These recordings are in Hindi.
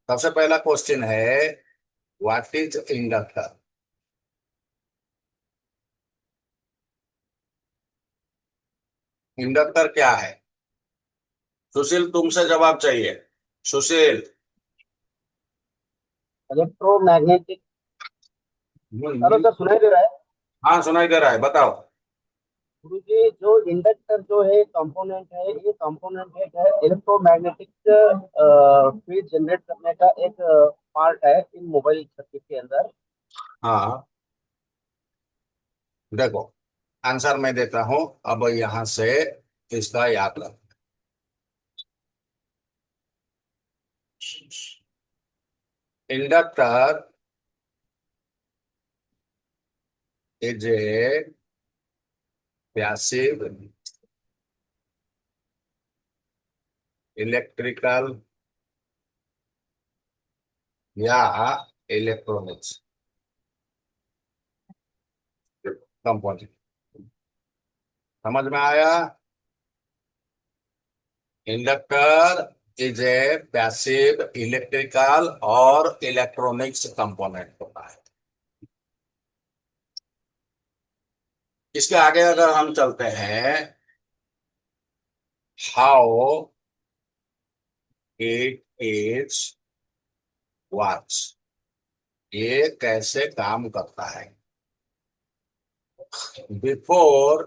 सबसे पहला क्वेश्चन है, व्हाट इज इंडक्टर? इंडक्टर क्या है? सुशील, तुमसे जवाब चाहिए। सुशील। इलेक्ट्रोमैग्नेटिक। हेलो हम्म, सर, सुनाई दे रहा है? हाँ सुनाई दे रहा है, बताओ। गुरुजी, जो इंडक्टर जो है कंपोनेंट है, ये कंपोनेंट है इलेक्ट्रोमैग्नेटिक फील्ड जनरेट करने का एक पार्ट है इन मोबाइल सर्किट के अंदर। हाँ, देखो, आंसर मैं देता हूं। अब यहां से इसका याद रख। Inductor is a passive electrical या इलेक्ट्रॉनिक्स कंपोनेंट। समझ में आया? Inductor is a passive electrical और इलेक्ट्रॉनिक्स कंपोनेंट होता है। इसके आगे अगर हम चलते हैं, हाउ इट इज वर्क्स, ये कैसे काम करता है। Before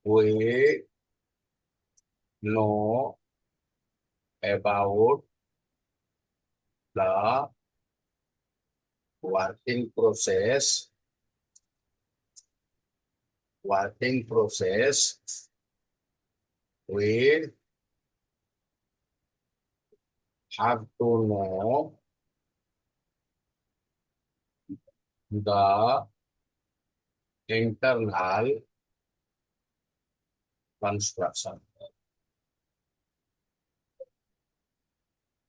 we know about the working process, working process we have to know the internal construction।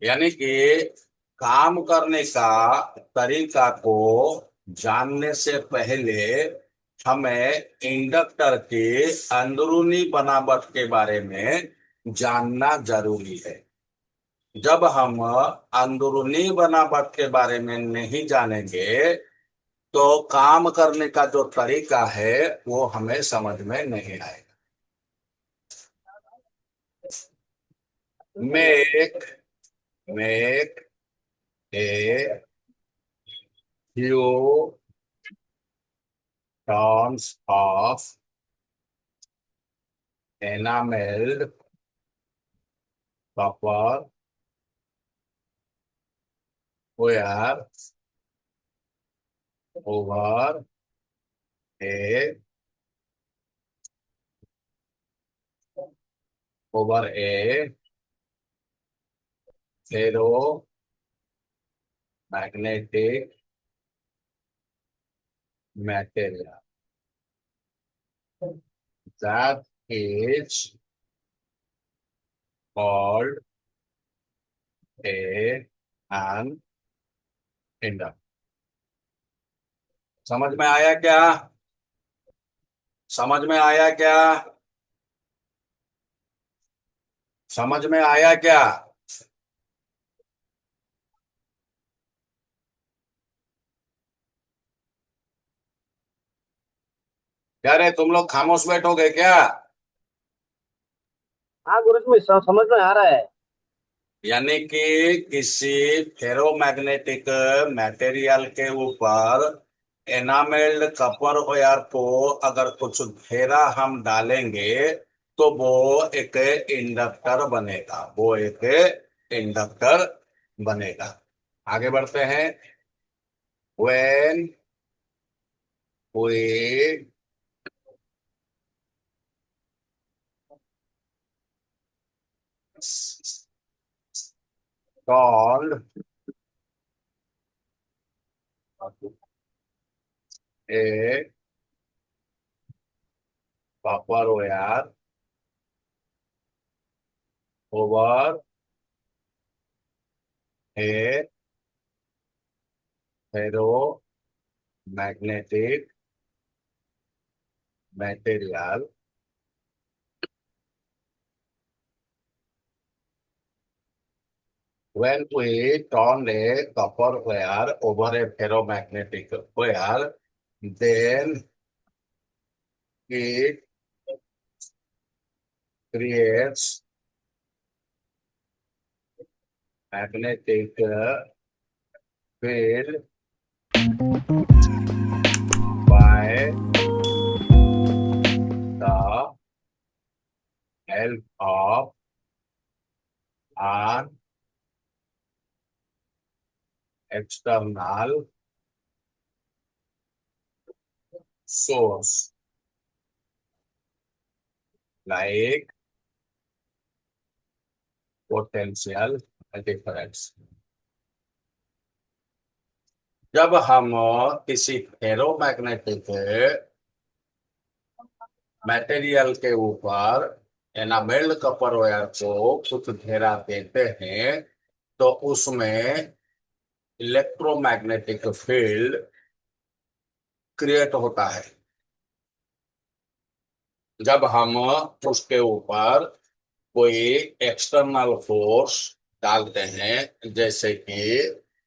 यानी कि काम करने का तरीका को जानने से पहले हमें इंडक्टर के अंदरूनी बनावट के बारे में जानना जरूरी है। जब हम अंदरूनी बनावट के बारे में नहीं जानेंगे तो काम करने का जो तरीका है वो हमें समझ में नहीं आएगा। Make make a few tons of enameled copper wire over a over a ferromagnetic material that is called a an inductor। समझ में आया क्या? समझ में आया क्या? समझ में आया क्या? क्या रे, तुम लोग खामोश बैठोगे क्या? हाँ गुरुजी, में समझ में आ रहा है। यानी कि किसी फेरोमैग्नेटिक मटेरियल के ऊपर एनामेल्ड कपर वायर को अगर कुछ घेरा हम डालेंगे तो वो एक इंडक्टर बनेगा, वो एक इंडक्टर बनेगा। आगे बढ़ते हैं। when we solved a copper wire over a ferromagnetic material, when we turn a copper wire over a ferromagnetic wire, then it creates magnetic field by the help of an external source like potential difference. जब हम किसी फेरोमैग्नेटिक मटेरियल के ऊपर एनामेल्ड कपर वायर को कुछ घेरा देते हैं तो उसमें इलेक्ट्रोमैग्नेटिक फील्ड क्रिएट होता है। जब हम उसके ऊपर कोई एक्सटर्नल फोर्स डालते हैं जैसे कि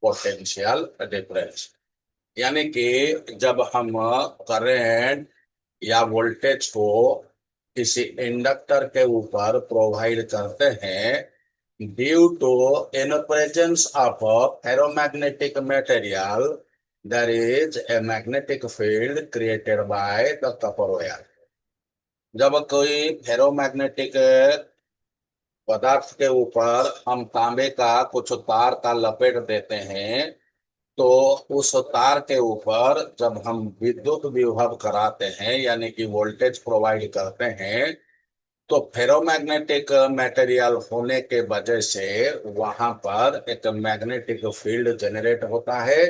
पोटेंशियल डिफरेंस, यानी कि जब हम करंट या वोल्टेज को किसी इंडक्टर के ऊपर प्रोवाइड करते हैं due to in presence of ferromagnetic material there is a magnetic field created by the copper wire. जब कोई फेरोमैग्नेटिक पदार्थ के ऊपर हम तांबे का कुछ तार का लपेट देते हैं तो उस तार के ऊपर जब हम विद्युत विभव कराते हैं यानी कि वोल्टेज प्रोवाइड करते हैं तो फेरोमैग्नेटिक मटेरियल होने के वजह से वहां पर एक मैग्नेटिक फील्ड जनरेट होता है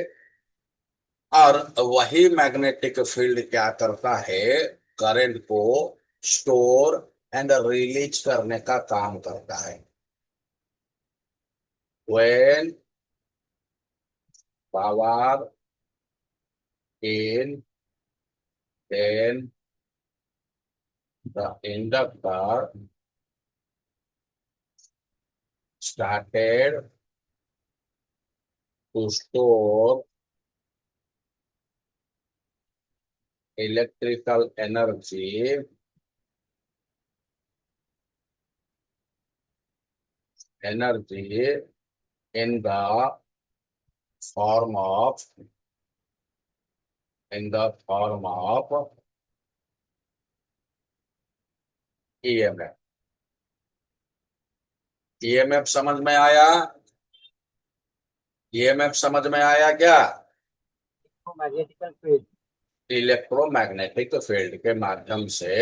और वही मैग्नेटिक फील्ड क्या करता है, करंट को स्टोर एंड रिलीज करने का काम करता है। when power in then the inductor started to store electrical energy in the form of EMF। EMF समझ में आया? EMF समझ में आया क्या? Magnetical field. इलेक्ट्रोमैग्नेटिक फील्ड के माध्यम से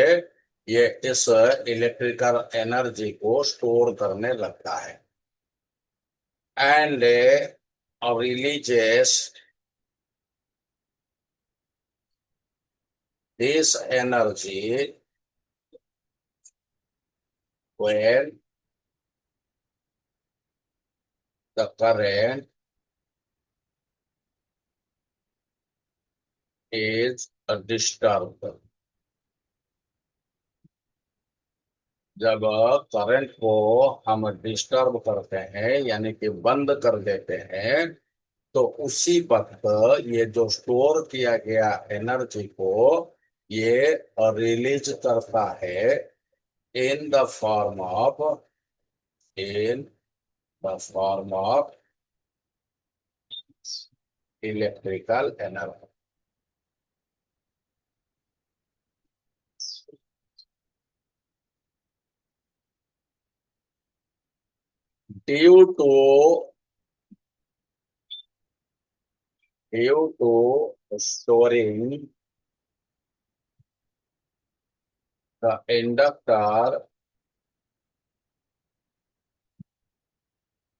ये इस इलेक्ट्रिकल एनर्जी को स्टोर करने लगता है and releases this energy when the current is disturbed। जब करंट को हम डिस्टर्ब करते हैं यानी कि बंद कर देते हैं तो उसी वक्त ये जो स्टोर किया गया एनर्जी को ये रिलीज करता है in the form of in the form of electrical energy. Due to storing the inductor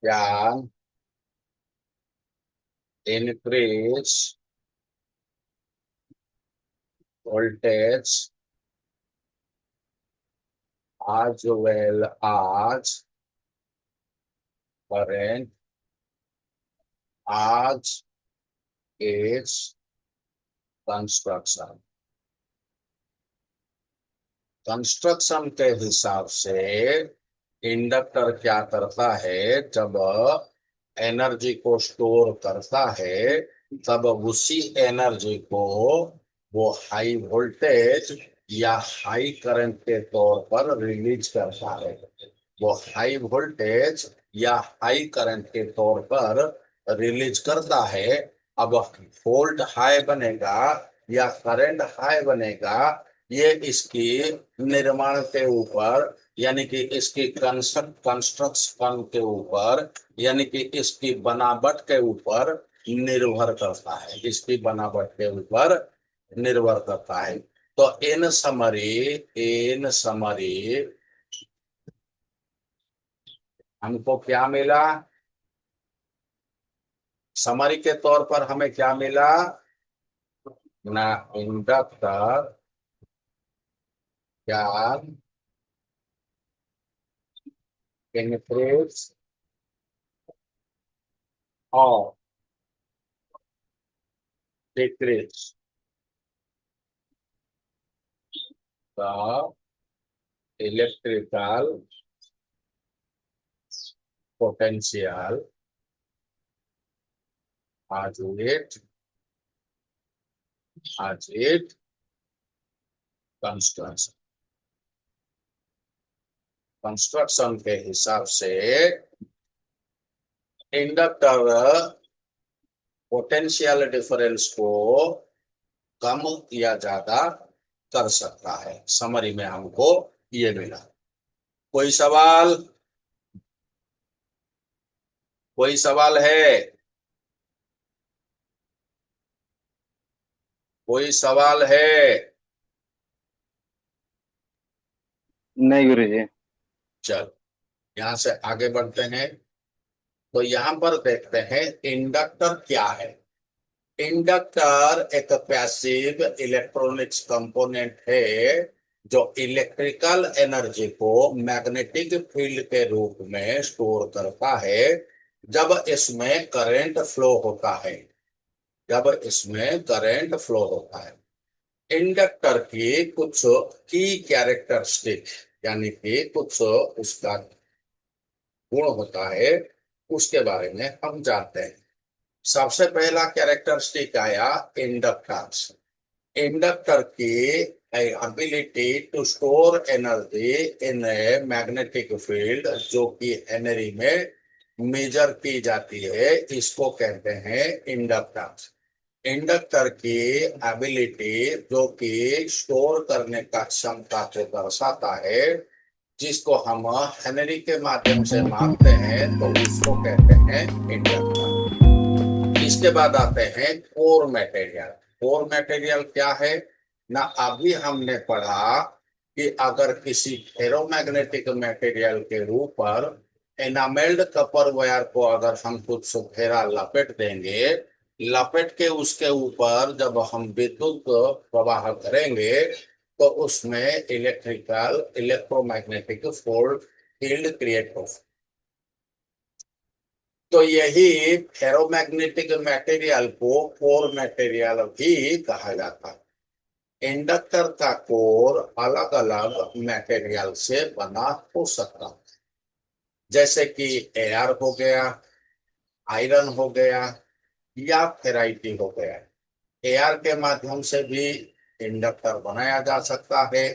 can increase voltage as well as current as its construction। Construction के हिसाब से इंडक्टर क्या करता है, जब एनर्जी को स्टोर करता है, तब उसी एनर्जी को वो हाई वोल्टेज या हाई करंट के तौर पर रिलीज करता है। वो हाई वोल्टेज या हाई करंट के तौर पर रिलीज करता है। अब वोल्ट हाई बनेगा या करंट हाई बनेगा, ये इसकी निर्माण के ऊपर, यानी कि इसकी कंस्ट्रक्शन के ऊपर, यानी कि इसकी बनावट के ऊपर निर्भर करता है। इसकी बनावट के ऊपर निर्भर करता है। तो इन समरी हमको क्या मिला? समरी के तौर पर हमें क्या मिला? ना inductor can increase or decrease the electrical potential as it construction construction के हिसाब से इंडक्टर पोटेंशियल डिफरेंस को कम या ज्यादा कर सकता है। समरी में हमको ये मिला। कोई सवाल? कोई सवाल है? कोई सवाल है? नहीं गुरुजी। चल, यहां से आगे बढ़ते हैं। तो यहां पर देखते हैं इंडक्टर क्या है। इंडक्टर एक पैसिव इलेक्ट्रॉनिक्स कंपोनेंट है जो इलेक्ट्रिकल एनर्जी को मैग्नेटिक फील्ड के रूप में स्टोर करता है जब इसमें करंट फ्लो होता है। जब इसमें करंट फ्लो होता है। इंडक्टर की कुछ की कैरेक्टरिस्टिक, यानी कि कुछ उसका गुण होता है, उसके बारे में हम जानते हैं। सबसे पहला कैरेक्टरिस्टिक आया इंडक्टेंस। इंडक्टर की ability to store energy in a magnetic field, जो कि हेनरी में मेजर की जाती है, इसको कहते हैं इंडक्टेंस। इंडक्टर की एबिलिटी जो कि स्टोर करने का क्षमता को दर्शाता है, जिसको हम हेनरी के माध्यम से मापते हैं, तो उसको कहते हैं इंडक्टर। इसके बाद आते हैं कोर मटेरियल। कोर मटेरियल क्या है ना? अभी हमने पढ़ा कि अगर किसी फेरोमैग्नेटिक मटेरियल के ऊपर एनामेल्ड कपर वायर को अगर हम कुछ फेरा लपेट देंगे, लपेट के उसके ऊपर जब हम विद्युत प्रवाह करेंगे, तो उसमें इलेक्ट्रोमैग्नेटिक फील्ड क्रिएट हो। तो यही फेरोमैग्नेटिक मटेरियल को कोर मटेरियल भी कहा जाता है। इंडक्टर का कोर अलग अलग मटेरियल से बना हो सकता है, जैसे कि एयर हो गया, आयरन हो गया, या फेराइटी हो गया। एयर के माध्यम से भी इंडक्टर बनाया जा सकता है,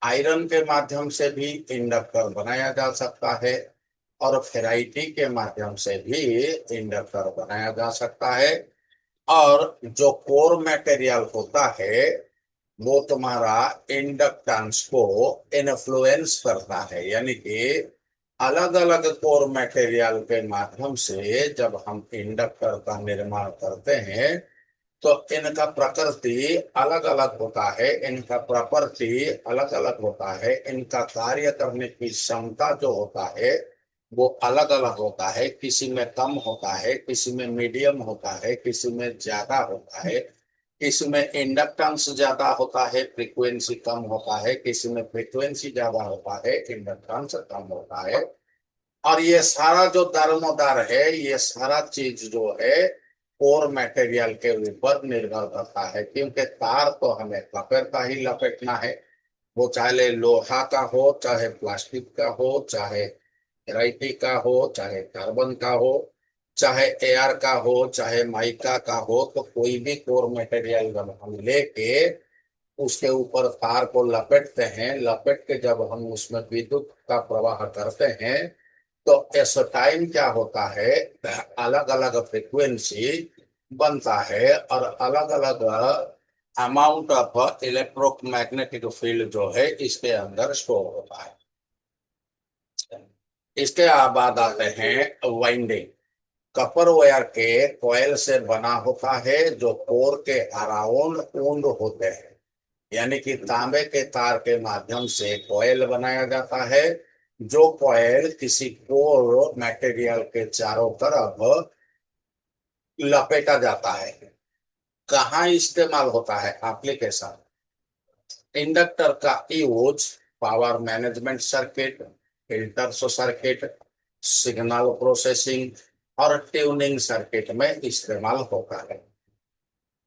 आयरन के माध्यम से भी इंडक्टर बनाया जा सकता है, और फेराइटी के माध्यम से भी इंडक्टर बनाया जा सकता है। और जो कोर मटेरियल होता है, वो तुम्हारा इंडक्टेंस को इन्फ्लुएंस करता है, यानी कि अलग अलग कोर मटेरियल के माध्यम से जब हम इंडक्टर का निर्माण करते हैं, तो इनका प्रकृति अलग अलग होता है, इनका प्रॉपर्टी अलग अलग होता है, इनका कार्य करने की क्षमता जो होता है वो अलग अलग होता है। किसी में कम होता है, किसी में मीडियम होता है, किसी में ज्यादा होता है, किसी में इंडक्टेंस ज्यादा होता है, फ्रीक्वेंसी कम होता है, किसी में फ्रीक्वेंसी ज्यादा होता है, इंडक्टेंस कम होता है। और ये सारा जो दारोमदार है, ये सारा चीज जो है कोर मटेरियल के ऊपर निर्भर करता है, क्योंकि तार तो हमें कपर का ही लपेटना है। वो चाहे लोहा का हो, चाहे प्लास्टिक का हो, चाहे फेराइटी का हो, चाहे कार्बन का हो, चाहे एयर का हो चाहे माइका का हो, तो कोई भी कोर मटेरियल जब हम लेके उसके ऊपर तार को लपेटते हैं, लपेट के जब हम उसमें विद्युत का प्रवाह करते हैं, तो इस टाइम क्या होता है, अलग अलग फ्रीक्वेंसी बनता है और अलग अलग अमाउंट ऑफ इलेक्ट्रोमैग्नेटिक फील्ड जो है इसके अंदर स्टोर होता है। इसके बाद आते हैं वाइंडिंग। कपर वायर के कॉइल से बना होता है जो कोर के अराउंड वुंड होते हैं, यानी कि तांबे के तार के माध्यम से कॉइल बनाया जाता है, जो कॉइल किसी कोर मटेरियल के चारों तरफ लपेटा जाता है। कहाँ इस्तेमाल होता है एप्लीकेशन? इंडक्टर का use power management circuit, filter circuit, signal processing और ट्यूनिंग सर्किट में इस्तेमाल होता है।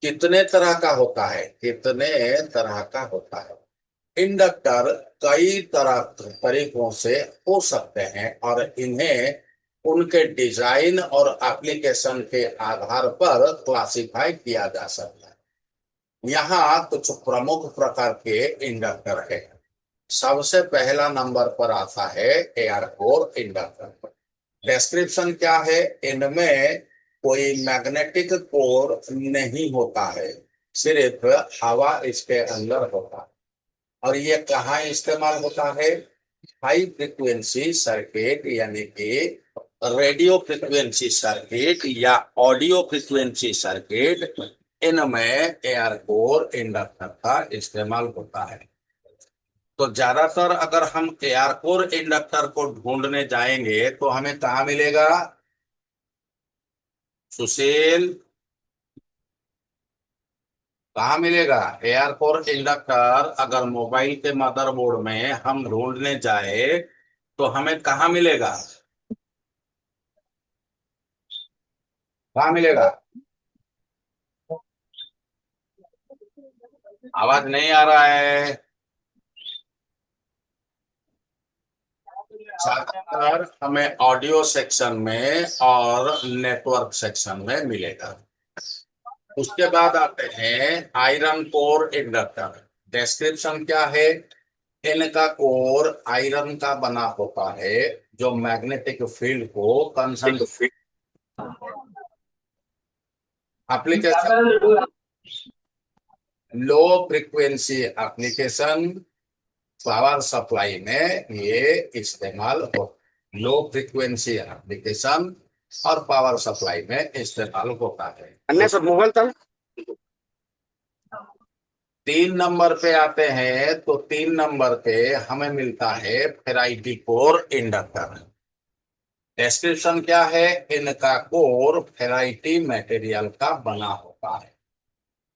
कितने तरह का होता है? कितने तरह का होता है? इंडक्टर कई तरह तरीकों से हो सकते हैं और इन्हें उनके डिजाइन और एप्लीकेशन के आधार पर क्लासिफाई किया जा सकता है। यहाँ कुछ प्रमुख प्रकार के इंडक्टर है। सबसे पहला नंबर पर आता है एयर कोर इंडक्टर। डिस्क्रिप्शन क्या है? इनमें कोई मैग्नेटिक कोर नहीं होता है, सिर्फ हवा इसके अंदर होता है। और ये कहाँ इस्तेमाल होता है? हाई फ्रिक्वेंसी सर्किट यानी कि रेडियो फ्रिक्वेंसी सर्किट या ऑडियो फ्रिक्वेंसी सर्किट, इनमें एयर कोर इंडक्टर का इस्तेमाल होता है। तो ज्यादातर अगर हम एयर कोर इंडक्टर को ढूंढने जाएंगे तो हमें कहाँ मिलेगा? सुशील, कहाँ मिलेगा एयर कोर इंडक्टर? अगर मोबाइल के मदरबोर्ड में हम ढूंढने जाए तो हमें कहाँ मिलेगा? कहाँ मिलेगा? आवाज नहीं आ रहा है। ज्यादातर हमें ऑडियो सेक्शन में और नेटवर्क सेक्शन में मिलेगा। उसके बाद आते हैं आयरन कोर इंडक्टर। डिस्क्रिप्शन क्या है? इनका कोर आयरन का बना होता है जो मैग्नेटिक फील्ड को concern. Application low frequency application, power supply में ये इस्तेमाल हो। लो फ्रीक्वेंसी एप्लीकेशन और पावर सप्लाई में इस्तेमाल होता है। अन्य सब मोबाइल था। 3 नंबर पे आते हैं तो 3 नंबर पे हमें मिलता है फेराइटी कोर इंडक्टर। डिस्क्रिप्शन क्या है? इनका कोर फेराइटी मटेरियल का बना होता है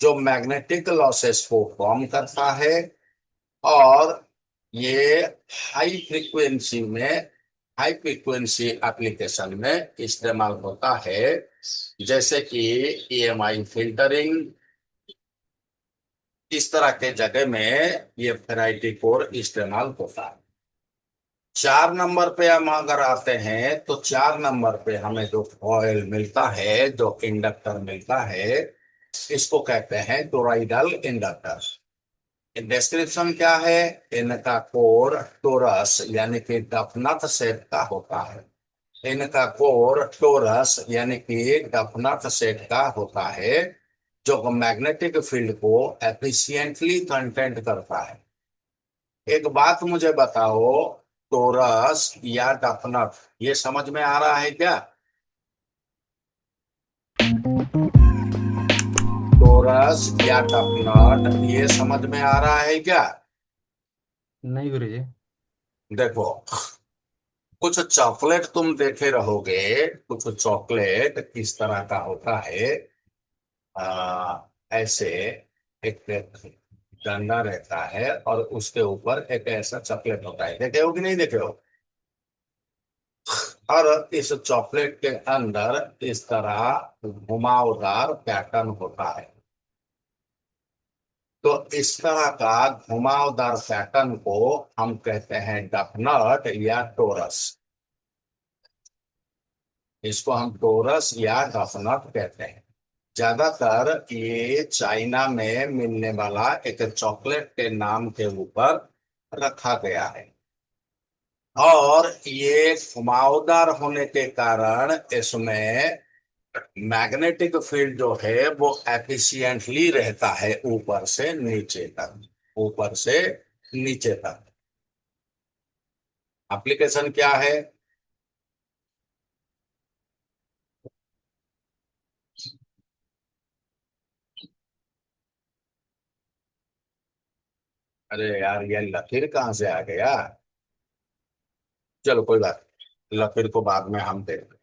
जो मैग्नेटिक लॉसेस को कम करता है, और ये हाई फ्रीक्वेंसी में हाई फ्रीक्वेंसी एप्लीकेशन में इस्तेमाल होता है, जैसे कि ईएमआई फिल्टरिंग। इस तरह के जगह में ये फेराइटी कोर इस्तेमाल होता है। 4 नंबर पे हम अगर आते हैं तो 4 नंबर पे हमें जो कॉइल मिलता है, जो इंडक्टर मिलता है, इसको कहते हैं टोरॉइडल इंडक्टर। डिस्क्रिप्शन क्या है? इनका कोर टोरस यानी कि डफनत सेट का होता है। इनका कोर टोरस यानी कि डफनत सेट का होता है जो मैग्नेटिक फील्ड को एफिशिएंटली कंटेंट करता है। एक बात मुझे बताओ, टोरस या डफनट ये समझ में आ रहा है क्या? टोरस या डफनट ये समझ में आ रहा है क्या? नहीं गुरु जी। देखो, कुछ चॉकलेट तुम देखे रहोगे, कुछ चॉकलेट इस तरह का होता है। ऐसे एक डंडा रहता है और उसके ऊपर एक ऐसा चॉकलेट होता है, देखे हो कि नहीं देखे हो? और इस चॉकलेट के अंदर इस तरह घुमावदार पैटर्न होता है। तो इस तरह का घुमावदार पैटर्न को हम कहते हैं डफनट या टोरस। इसको हम टोरस या डफनट कहते हैं। ज्यादातर ये चाइना में मिलने वाला एक चॉकलेट के नाम के ऊपर रखा गया है, और ये घुमावदार होने के कारण इसमें मैग्नेटिक फील्ड जो है वो एफिशिएंटली रहता है ऊपर से नीचे तक, ऊपर से नीचे तक। एप्लीकेशन क्या है? अरे यार, ये लकीर कहाँ से आ गया? चलो कोई बात नहीं, लकीर को बाद में हम देखें।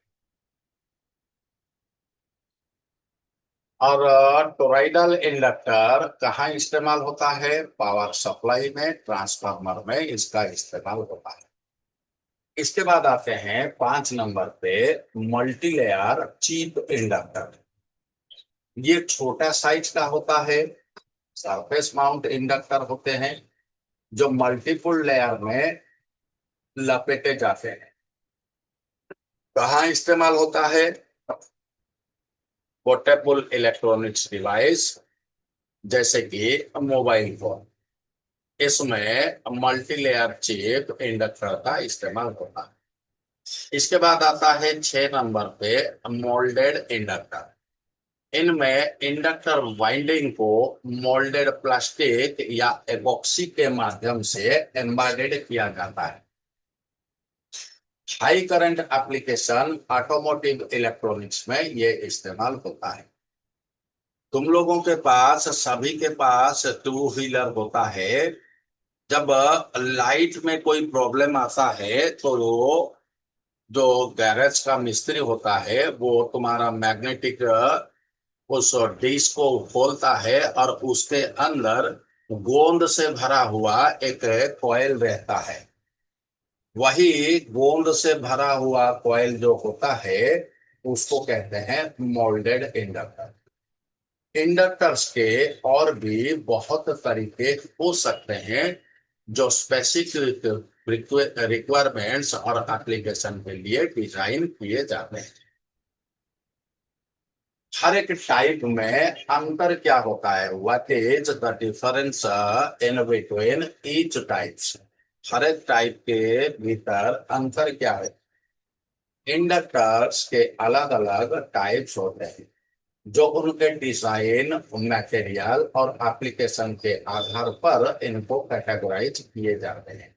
और टोरॉइडल इंडक्टर कहाँ इस्तेमाल होता है? पावर सप्लाई में, ट्रांसफार्मर में इसका इस्तेमाल होता है। इसके बाद आते हैं 5 नंबर पे, मल्टी लेयर चीप इंडक्टर। ये छोटा साइज का होता है, सरफेस माउंट इंडक्टर होते हैं जो मल्टीपल लेयर में लपेटे जाते हैं। कहाँ इस्तेमाल होता है? पोर्टेबल इलेक्ट्रॉनिक्स डिवाइस जैसे कि मोबाइल फोन, इसमें मल्टी लेयर चिप इंडक्टर का इस्तेमाल होता है। इसके बाद आता है 6 नंबर पे, मोल्डेड इंडक्टर। इनमें इंडक्टर वाइंडिंग को मोल्डेड प्लास्टिक या एपॉक्सी के माध्यम से एम्बेडेड किया जाता है। High current application automotive electronics में ये इस्तेमाल होता है। तुम लोगों के पास, सभी के पास टू व्हीलर होता है। जब लाइट में कोई प्रॉब्लम आता है तो वो जो गैरेज का मिस्त्री होता है वो तुम्हारा मैग्नेटिक उस डिस्क को खोलता है और उसके अंदर गोंद से भरा हुआ एक कॉइल रहता है। वही गोंद से भरा हुआ कॉइल जो होता है उसको कहते हैं मोल्डेड इंडक्टर। इंडक्टर्स के और भी बहुत तरीके हो सकते हैं जो स्पेसिफिक रिक्वायरमेंट्स और एप्लीकेशन के लिए डिजाइन किए जाते हैं। हर एक टाइप में अंतर क्या होता है? What is the difference in between each types? हर एक टाइप के भीतर अंतर क्या है? इंडक्टर्स के अलग अलग टाइप्स होते हैं जो उनके डिजाइन, मटेरियल और एप्लीकेशन के आधार पर इनको कैटेगराइज किए जाते हैं।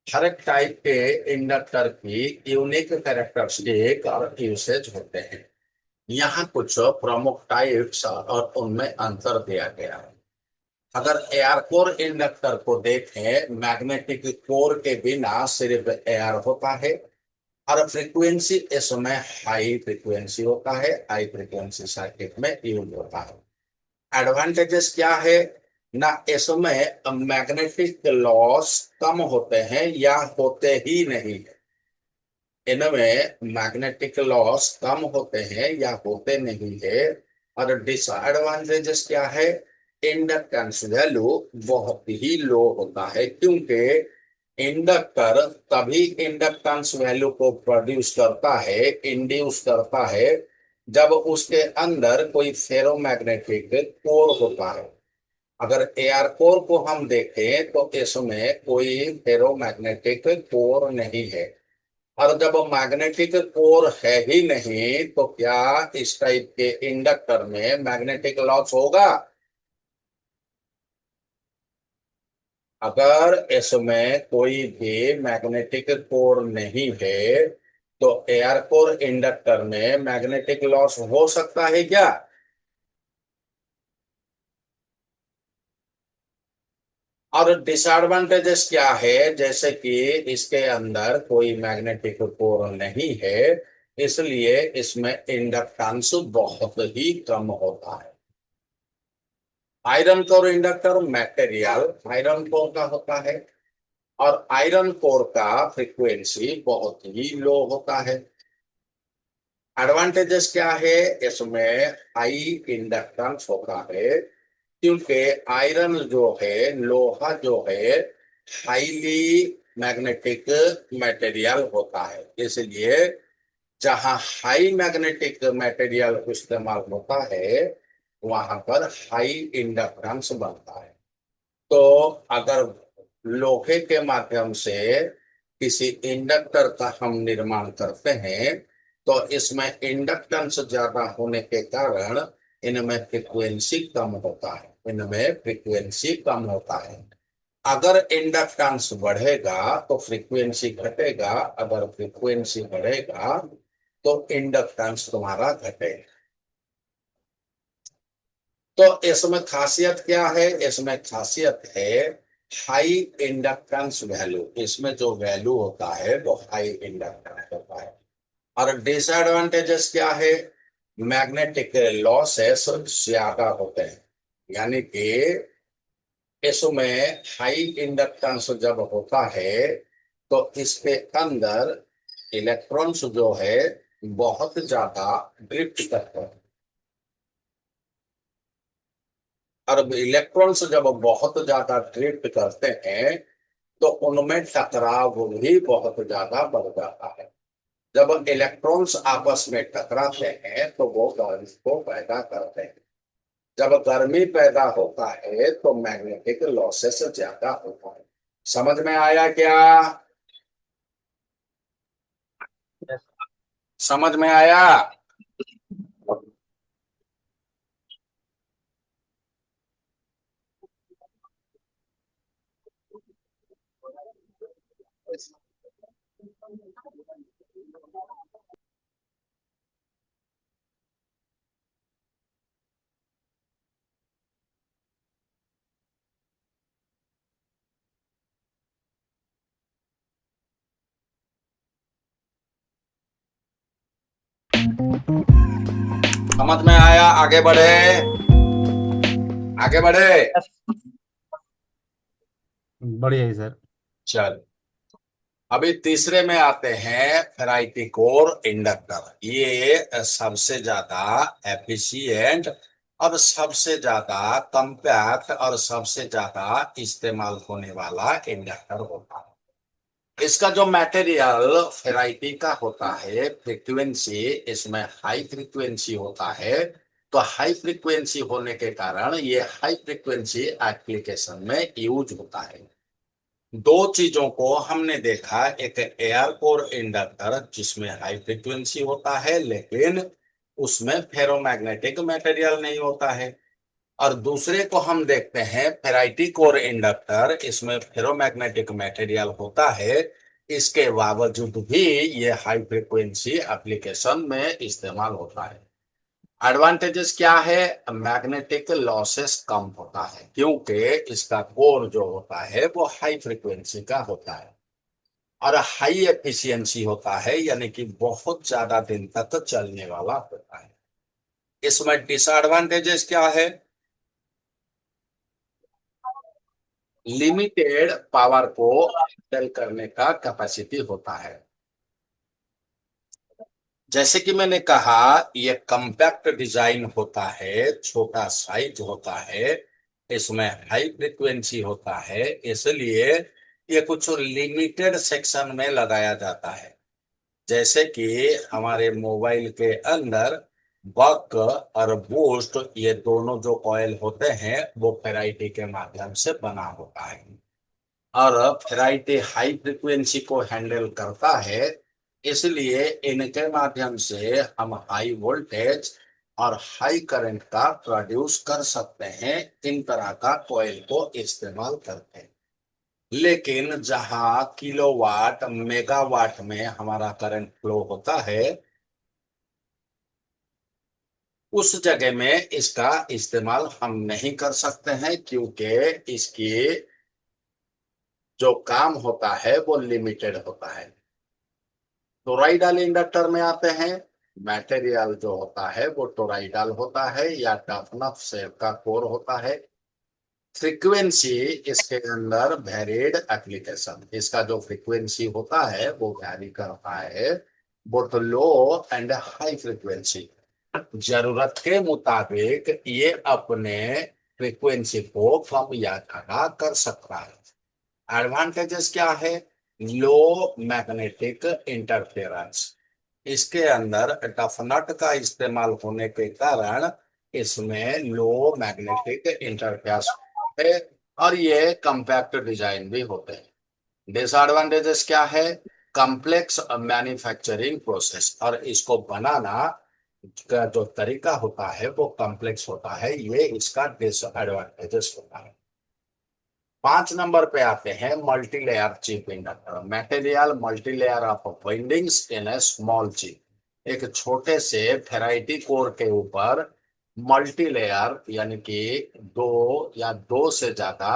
हर एक टाइप के इंडक्टर की यूनिक कैरेक्टरिस्टिक और यूसेज होते हैं। यहाँ कुछ प्रमुख टाइप्स और उनमें अंतर दिया गया है। अगर एयर कोर इंडक्टर को देखें, मैग्नेटिक कोर के बिना सिर्फ एयर होता है और फ्रीक्वेंसी इसमें हाई फ्रीक्वेंसी होता है, हाई फ्रीक्वेंसी सर्किट में यूज होता है। एडवांटेजेस क्या है? ना इसमें मैग्नेटिक लॉस कम होते हैं या होते ही नहीं है। इनमें मैग्नेटिक लॉस कम होते हैं या होते नहीं है। और डिसएडवांटेजेस क्या है? इंडक्टेंस वैल्यू बहुत ही लो होता है, क्योंकि इंडक्टर तभी इंडक्टेंस वैल्यू को प्रोड्यूस करता है, इंड्यूस करता है, जब उसके अंदर कोई फेरोमैग्नेटिक कोर होता है। अगर एयर कोर को हम देखें तो इसमें कोई फेरोमैग्नेटिक कोर नहीं है, और जब मैग्नेटिक कोर है ही नहीं तो क्या इस टाइप के इंडक्टर में मैग्नेटिक लॉस होगा? अगर इसमें कोई भी मैग्नेटिक कोर नहीं है तो एयर कोर इंडक्टर में मैग्नेटिक लॉस हो सकता है क्या? और डिसएडवांटेजेस क्या है? जैसे कि इसके अंदर कोई मैग्नेटिक कोर नहीं है, इसलिए इसमें इंडक्टेंस बहुत ही कम होता है। Iron core inductor material iron core का होता है और आयरन कोर का फ्रीक्वेंसी बहुत ही लो होता है। एडवांटेजेस क्या है? इसमें हाई इंडक्टेंस होता है, क्योंकि आयरन जो है, लोहा जो है, हाईली मैग्नेटिक मटेरियल होता है, इसलिए जहां हाई मैग्नेटिक मटेरियल इस्तेमाल होता है वहां पर हाई इंडक्टेंस बनता है। तो अगर लोहे के माध्यम से किसी इंडक्टर का हम निर्माण करते हैं तो इसमें इंडक्टेंस ज्यादा होने के कारण इनमें फ्रीक्वेंसी कम होता है, इनमें फ्रीक्वेंसी कम होता है। अगर इंडक्टेंस बढ़ेगा तो फ्रीक्वेंसी घटेगा, अगर फ्रीक्वेंसी बढ़ेगा तो इंडक्टेंस तुम्हारा घटेगा। तो इसमें खासियत क्या है? इसमें खासियत है हाई इंडक्टेंस वैल्यू। इसमें जो वैल्यू होता है वो हाई इंडक्टेंस होता है। और डिसएडवांटेजेस क्या है? मैग्नेटिक लॉसेस ज्यादा होते हैं, यानी कि इसमें हाई इंडक्टेंस जब होता है तो इसके अंदर इलेक्ट्रॉन्स जो है बहुत ज्यादा ड्रिफ्ट करते हैं। और इलेक्ट्रॉन्स जब बहुत ज्यादा ड्रिफ्ट करते हैं तो उनमें टकराव भी बहुत ज्यादा बढ़ जाता है। जब इलेक्ट्रॉन्स आपस में टकराते हैं तो वो गर्मी को पैदा करते हैं। जब गर्मी पैदा होता है तो मैग्नेटिक लॉसेस ज्यादा होता है। समझ में आया क्या? Yes. समझ में आया? समझ में आया? आगे बढ़े, आगे बढ़े। Yes. बढ़िया है सर। चल, अभी तीसरे में आते हैं फेराइटी कोर इंडक्टर। ये सबसे ज्यादा एफिशिएंट और सबसे ज्यादा कम्पैक्ट और सबसे ज्यादा इस्तेमाल होने वाला इंडक्टर होता है। इसका जो मटेरियल फेराइटी का होता है, फ्रीक्वेंसी इसमें हाई फ्रीक्वेंसी होता है। तो हाई फ्रीक्वेंसी होने के कारण ये हाई फ्रीक्वेंसी एप्लीकेशन में यूज होता है। दो चीजों को हमने देखा, एक एयर कोर इंडक्टर जिसमें हाई फ्रीक्वेंसी होता है लेकिन उसमें फेरोमैग्नेटिक मटेरियल नहीं होता है, और दूसरे को हम देखते हैं फेराइटी कोर इंडक्टर, इसमें फेरोमैग्नेटिक मटेरियल होता है। इसके बावजूद भी ये हाई फ्रीक्वेंसी एप्लीकेशन में इस्तेमाल होता है। एडवांटेजेस क्या है? मैग्नेटिक लॉसेस कम होता है क्योंकि इसका कोर जो होता है वो हाई फ्रीक्वेंसी का होता है, और हाई एफिशिएंसी होता है, यानी कि बहुत ज्यादा दिन तक चलने वाला होता है। इसमें डिसएडवांटेजेस क्या है? लिमिटेड पावर को हैंडल करने का कैपेसिटी होता है। जैसे कि मैंने कहा, ये कम्पैक्ट डिजाइन होता है, छोटा साइज होता है, इसमें हाई फ्रीक्वेंसी होता है, इसलिए ये कुछ लिमिटेड सेक्शन में लगाया जाता है। जैसे कि हमारे मोबाइल के अंदर बक और बूस्ट, ये दोनों जो कॉइल होते हैं वो फेराइटी के माध्यम से बना होता है, और फेराइटी हाई फ्रीक्वेंसी को हैंडल करता है, इसलिए इनके माध्यम से हम हाई वोल्टेज और हाई करंट का प्रोड्यूस कर सकते हैं। इन तरह का कॉइल को इस्तेमाल करते हैं। लेकिन जहां किलोवाट मेगावाट में हमारा करंट फ्लो होता है उस जगह में इसका इस्तेमाल हम नहीं कर सकते हैं, क्योंकि इसकी जो काम होता है वो लिमिटेड होता है। टोरॉइडल इंडक्टर में आते हैं। मटेरियल जो होता है वो टोरॉइडल होता है या टफनफ शेप का कोर होता है। फ्रीक्वेंसी इसके अंदर वेरिड एप्लीकेशन, इसका जो फ्रीक्वेंसी होता है वो वैरी करता है, both low and high frequency. जरूरत के मुताबिक ये अपने फ्रीक्वेंसी को कम या ज्यादा कर सकता है। एडवांटेजेस क्या है? लो मैग्नेटिक इंटरफेरेंस, इसके अंदर टफनट का इस्तेमाल होने के कारण इसमें लो मैग्नेटिक इंटरफेस है और ये कम्पैक्ट डिजाइन भी होते हैं। डिसएडवांटेजेस क्या है? कॉम्प्लेक्स मैन्युफैक्चरिंग प्रोसेस, और इसको बनाना का जो तरीका होता है वो कॉम्प्लेक्स होता है, ये इसका डिसएडवांटेजेस होता है। 5 नंबर पे आते हैं multi layer chip inductor. Material multi layer of windings in A small chip. एक छोटे से फेराइटी कोर के ऊपर मल्टी लेयर यानी कि दो या दो से ज्यादा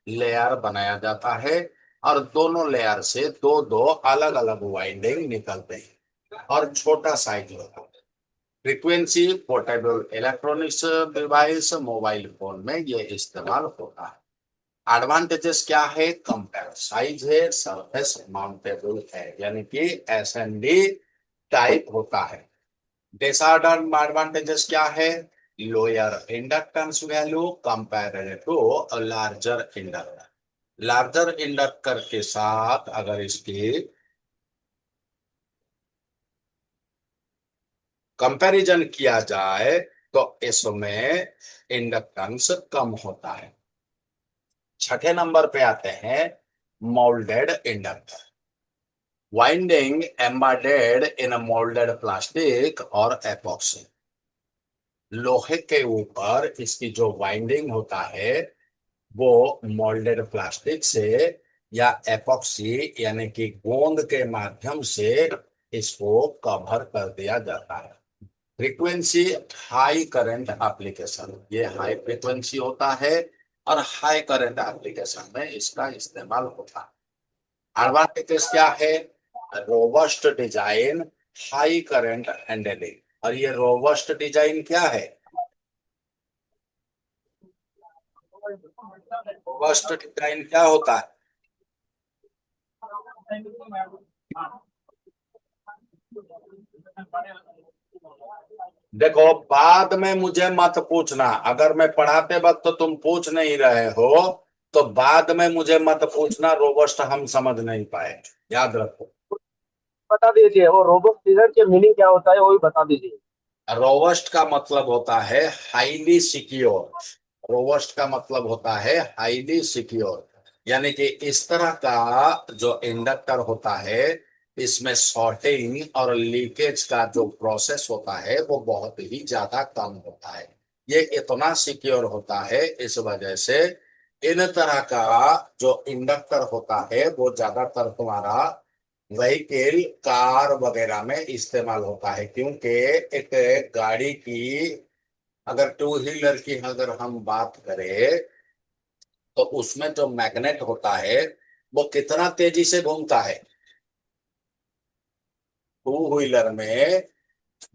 लेयर बनाया जाता है और दोनों लेयर से दो दो अलग अलग वाइंडिंग निकलते हैं और छोटा साइज होता है। Frequency portable electronics device mobile phone में ये इस्तेमाल होता है। एडवांटेजेस क्या है? कंपैक्ट साइज है, सरफेस माउंटेबल है यानी कि एसएनडी टाइप होता है। डिसएडवांटेजेस क्या है? Lower inductance value compare to larger inductor. Larger inductor के साथ अगर इसकी कंपैरिजन किया जाए तो इसमें इंडक्टेंस कम होता है। 6 नंबर पे आते हैं moulded inductor. Winding embedded in moulded plastic और एपॉक्सी। लोहे के ऊपर इसकी जो वाइंडिंग होता है वो मोल्डेड प्लास्टिक से या एपॉक्सी यानी कि गोंद के माध्यम से इसको कवर कर दिया जाता है। फ्रीक्वेंसी हाई करंट एप्लीकेशन, ये हाई फ्रीक्वेंसी होता है और हाई करंट एप्लीकेशन में इसका इस्तेमाल होता है। एडवांटेजेस क्या है? Robust design, high current handling. और ये रोबस्ट डिजाइन क्या है? रोबस्ट डिजाइन क्या होता है? देखो, बाद में मुझे मत पूछना, अगर मैं पढ़ाते वक्त तो तुम पूछ नहीं रहे हो तो बाद में मुझे मत पूछना रोबस्ट हम समझ नहीं पाए, याद रखो। बता दीजिए वो रोबोट सीजर के मीनिंग क्या होता है वो भी बता दीजिए। रोबस्ट का मतलब होता है हाईली सिक्योर। रोबस्ट का मतलब होता है हाईली सिक्योर, यानी कि इस तरह का जो इंडक्टर होता है इसमें शॉर्टिंग और लीकेज का जो प्रोसेस होता है वो बहुत ही ज्यादा कम होता है। ये इतना सिक्योर होता है, इस वजह से इन तरह का जो इंडक्टर होता है वो ज्यादातर तुम्हारा व्हीकल कार वगैरह में इस्तेमाल होता है। क्योंकि एक गाड़ी की, अगर टू व्हीलर की अगर हम बात करें तो उसमें जो मैग्नेट होता है वो कितना तेजी से घूमता है। टू व्हीलर में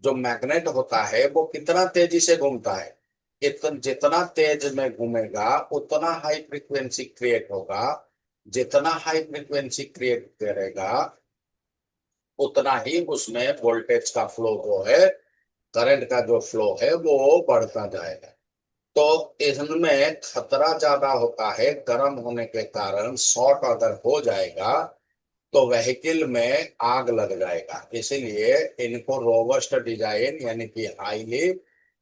जो मैग्नेट होता है वो कितना तेजी से घूमता है। जितना तेज में घूमेगा उतना हाई फ्रीक्वेंसी क्रिएट होगा। जितना हाई फ्रीक्वेंसी क्रिएट करेगा उतना ही उसमें वोल्टेज का फ्लो जो है, करंट का जो फ्लो है वो बढ़ता जाएगा। तो इसमें खतरा ज्यादा होता है, गर्म होने के कारण शॉर्ट अगर हो जाएगा तो व्हीकल में आग लग जाएगा। इसीलिए इनको रोबस्ट डिजाइन यानी कि हाईली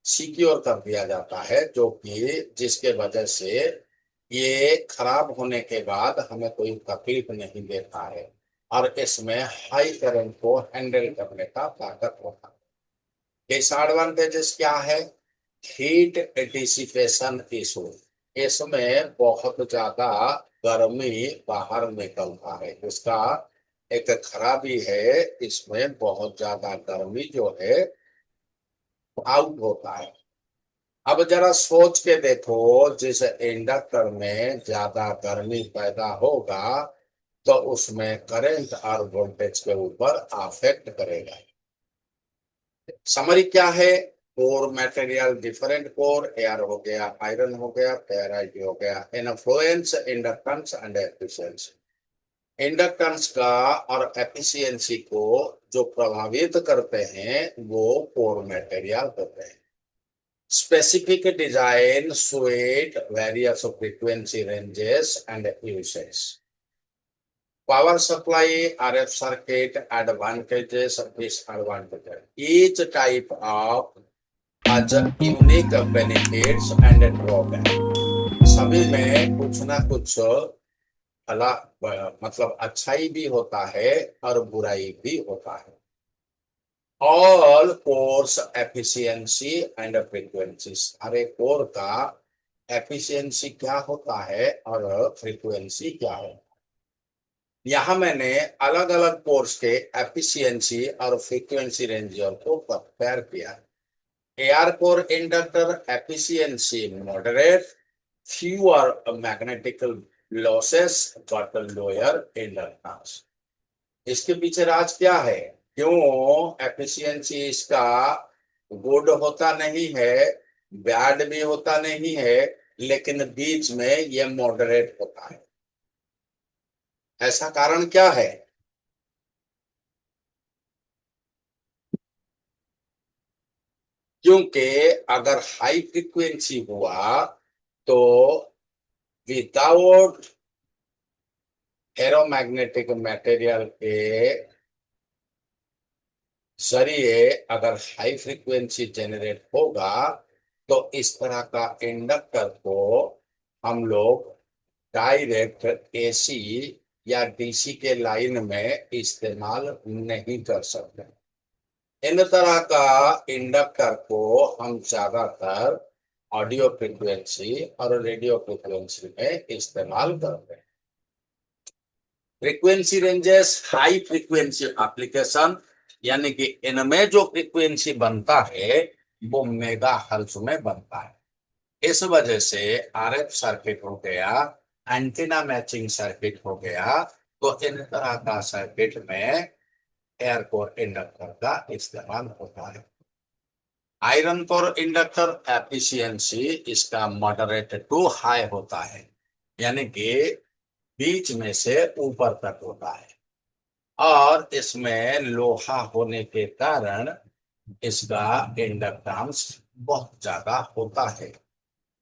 सिक्योर कर दिया जाता है, जो कि जिसके वजह से ये खराब होने के बाद हमें कोई तकलीफ नहीं देता है और इसमें हाई करंट को हैंडल करने का ताकत होता है। डिसएडवांटेजेस क्या है? Heat dissipation issue. इसमें बहुत ज्यादा गर्मी बाहर निकलता है, इसका एक खराबी है, इसमें बहुत ज्यादा गर्मी जो है आउट होता है। अब जरा सोच के देखो, जिस इंडक्टर में ज्यादा गर्मी पैदा होगा तो उसमें करंट और वोल्टेज के ऊपर अफेक्ट करेगा। समरी क्या है? Core material different core, air हो गया, आयरन हो गया, फेराइट हो गया। Influence inductance and efficiency. Inductance का और एफिशिएंसी को जो प्रभावित करते हैं वो कोर मटेरियल होते हैं। Specific design, sweat, various frequency ranges and usage. power supply, RF circuit, advantages, disadvantages. Each type of has a unique benefits and drawback. सभी में कुछ ना कुछ भला मतलब अच्छाई भी होता है और बुराई भी होता है। All course efficiency and frequency, सारे कोर का एफिशिएंसी क्या होता है और फ्रीक्वेंसी क्या है। यहां मैंने अलग अलग कोर्स के एफिशिएंसी और फ्रीक्वेंसी रेंजर को कंपेयर किया। AR core inductor efficiency moderate, fewer magnetical losses but lower inductance. इसके पीछे राज क्या है, क्यों एफिशिएंसी इसका गुड होता नहीं है, बैड भी होता नहीं है, लेकिन बीच में ये मॉडरेट होता है। ऐसा कारण क्या है? क्योंकि अगर हाई फ्रीक्वेंसी हुआ तो विदाउट एरोमैग्नेटिक मटेरियल के जरिए अगर हाई फ्रीक्वेंसी जनरेट होगा तो इस तरह का इंडक्टर को हम लोग डायरेक्ट एसी या डीसी के लाइन में इस्तेमाल नहीं कर सकते। इन तरह का इंडक्टर को हम ज्यादातर ऑडियो फ्रीक्वेंसी और रेडियो फ्रीक्वेंसी में इस्तेमाल करते हैं। Frequency ranges, high frequency application, यानी कि इनमें जो फ्रीक्वेंसी बनता है वो मेगा हर्ट्ज में बनता है। इस वजह से आरएफ सर्किट हो गया, एंटीना मैचिंग सर्किट हो गया, तो इन तरह का सर्किट में एयर कोर इंडक्टर का इस्तेमाल होता है। आयरन कोर इंडक्टर एफिशिएंसी इसका मॉडरेट टू हाई होता है, यानी कि बीच में से ऊपर तक होता है, और इसमें लोहा होने के कारण इसका इंडक्टेंस बहुत ज्यादा होता है।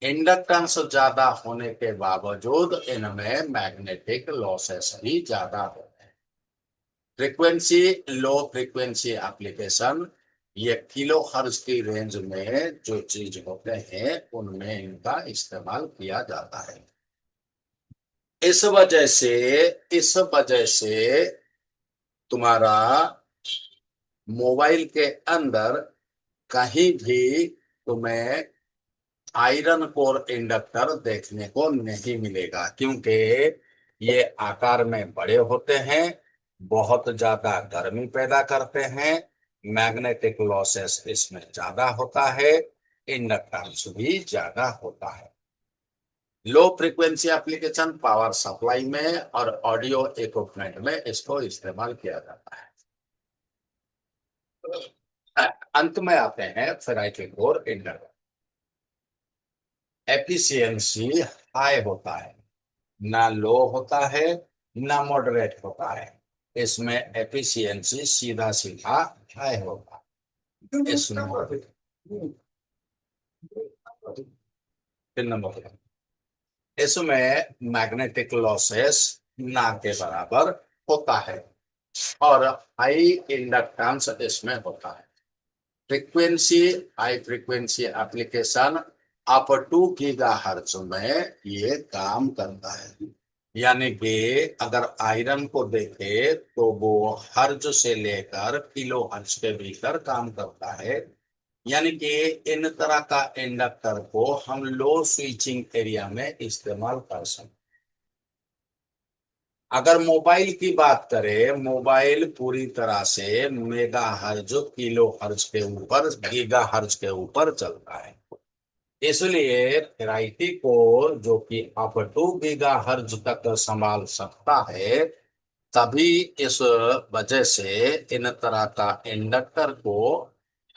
इंडक्टेंस ज्यादा होने के बावजूद इनमें मैग्नेटिक लॉसेस भी ज्यादा होते हैं। फ्रीक्वेंसी, लो फ्रीक्वेंसी एप्लीकेशन, ये किलो हर्ट्ज की रेंज में जो चीज होते हैं उनमें इनका इस्तेमाल किया जाता है। इस वजह से तुम्हारा मोबाइल के अंदर कहीं भी तुम्हें आयरन कोर इंडक्टर देखने को नहीं मिलेगा, क्योंकि ये आकार में बड़े होते हैं, बहुत ज्यादा गर्मी पैदा करते हैं, मैग्नेटिक लॉसेस इसमें ज्यादा होता है, इंडक्टेंस भी ज्यादा होता है। Low frequency application power supply में और ऑडियो इक्विपमेंट में इसको इस्तेमाल किया जाता है। अंत में आते हैं फेराइटल कोर इंडक्टर। एफिशिएंसी हाई होता है, ना लो होता है ना मॉडरेट होता है, इसमें एफिशिएंसी सीधा सीधा हाई होता है। इसमें तीन नंबर, इसमें मैग्नेटिक लॉसेस ना के बराबर होता है और हाई इंडक्टेंस इसमें होता है। Frequency, high frequency application up to gigahertz में ये काम करता है, यानी कि अगर आयरन को देखे तो वो हर्ज से लेकर किलो हर्ज के भीतर काम करता है, यानी कि इन तरह का इंडक्टर को हम लो स्विचिंग एरिया में इस्तेमाल कर सकते। अगर मोबाइल की बात करें, मोबाइल पूरी तरह से मेगा हर्ज, किलो हर्ज के ऊपर, गीगा हर्ज के ऊपर चलता है, इसलिए फेराइटी कोर जो कि अप टू गीगा हर्ज तक संभाल सकता है, तभी इस वजह से इन तरह का इंडक्टर को